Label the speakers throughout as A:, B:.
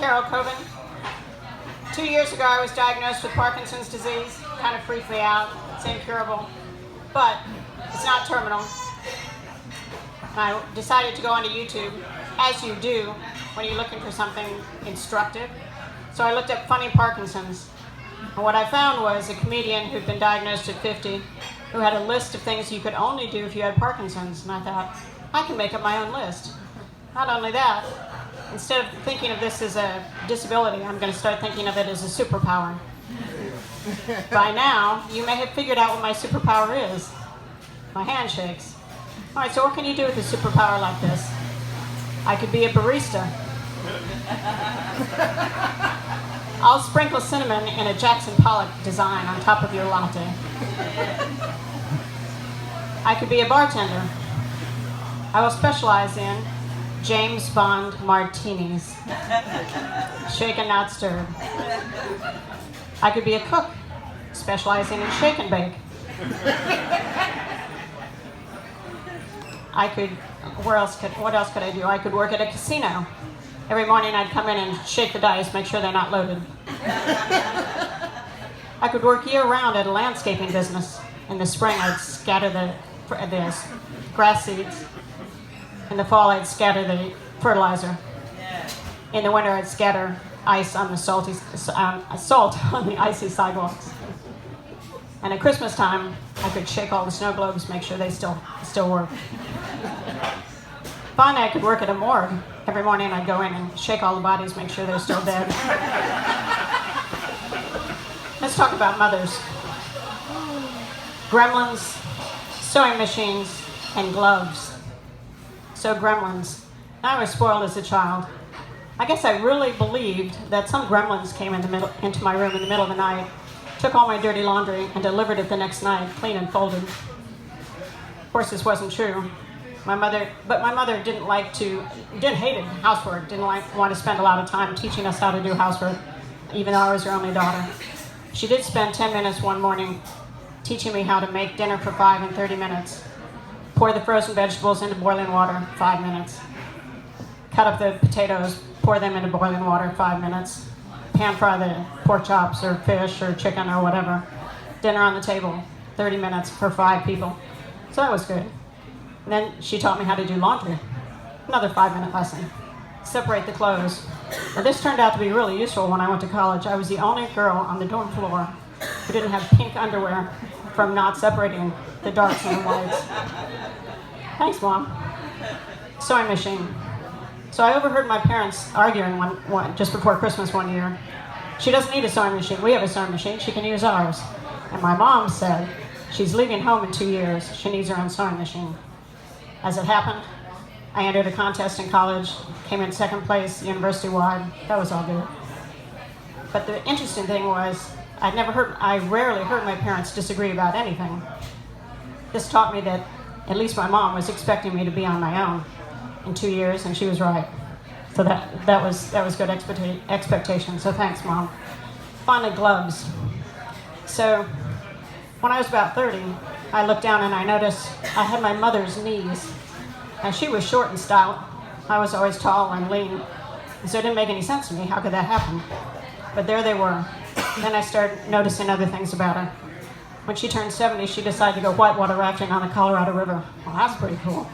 A: Carol Coben. 2 years ago, I was diagnosed with Parkinson's disease. Kind of freaked me out. It's incurable, but it's not terminal. And I decided to go onto YouTube, as you do when you're looking for something instructive. So I looked up funny Parkinson's. And what I found was a comedian who'd been diagnosed at 50 who had a list of things you could only do if you had Parkinson's. And I thought, I can make up my own list. Not only that, instead of thinking of this as a disability, I'm going to start thinking of it as a superpower. By now, you may have figured out what my superpower is. My handshakes. All right, so what can you do with a superpower like this? I could be a barista. I'll sprinkle cinnamon in a Jackson Pollock design on top of your latte. I could be a bartender. I will specialize in James Bond martinis. Shaken, not stirred. I could be a cook, specializing in shake and bake. What else could I do? I could work at a casino. Every morning I'd come in and shake the dice, make sure they're not loaded. I could work year-round at a landscaping business. In the spring I'd scatter the grass seeds. In the fall I'd scatter the fertilizer. In the winter I'd scatter ice on the salt on the icy sidewalks. And at Christmas time I could shake all the snow globes, make sure they still work. Finally I could work at a morgue. Every morning I'd go in and shake all the bodies, make sure they're still dead. Let's talk about mothers. Gremlins, sewing machines, and gloves. So gremlins. I was spoiled as a child. I guess I really believed that some gremlins came into my room in the middle of the night, took all my dirty laundry, and delivered it the next night, clean and folded. Of course, this wasn't true. My mother hated housework, didn't want to spend a lot of time teaching us how to do housework, even though I was her only daughter. She did spend 10 minutes one morning teaching me how to make dinner for 5 and 30 minutes. Pour the frozen vegetables into boiling water, 5 minutes. Cut up the potatoes, pour them into boiling water, 5 minutes. Pan fry the pork chops or fish or chicken or whatever. Dinner on the table, 30 minutes for 5 people. So that was good. And then she taught me how to do laundry. Another 5-minute lesson. Separate the clothes. Now this turned out to be really useful when I went to college. I was the only girl on the dorm floor who didn't have pink underwear from not separating the darks and the whites. Thanks, Mom. Sewing machine. So I overheard my parents arguing just before Christmas one year. She doesn't need a sewing machine. We have a sewing machine. She can use ours. And my mom said she's leaving home in 2 years. She needs her own sewing machine. As it happened, I entered a contest in college, came in second place university-wide. That was all good. But the interesting thing was, I rarely heard my parents disagree about anything. This taught me that at least my mom was expecting me to be on my own in 2 years, and she was right. So that was good expectation. So thanks, Mom. Finally, gloves. So when I was about 30, I looked down and I noticed I had my mother's knees. And she was short and stout. I was always tall and lean. And so it didn't make any sense to me. How could that happen? But there they were. Then I started noticing other things about her. When she turned 70, she decided to go whitewater rafting on the Colorado River. Well, that's pretty cool.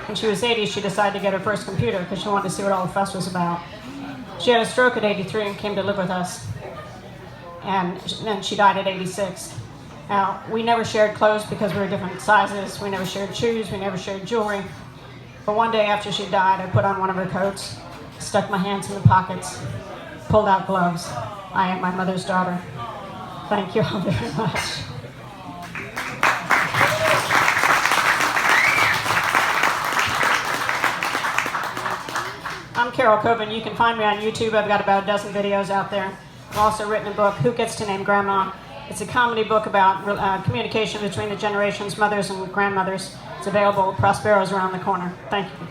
A: When she was 80, she decided to get her first computer because she wanted to see what all the fuss was about. She had a stroke at 83 and came to live with us. And then she died at 86. Now, we never shared clothes because we were different sizes. We never shared shoes. We never shared jewelry. But one day after she died, I put on one of her coats, stuck my hands in the pockets, pulled out gloves. I am my mother's daughter. Thank you all very much. I'm Carol Coben. You can find me on YouTube. I've got about a dozen videos out there. I've also written a book, Who Gets to Name Grandma? It's a comedy book about communication between the generations, mothers and grandmothers. It's available at Prospero's around the corner. Thank you.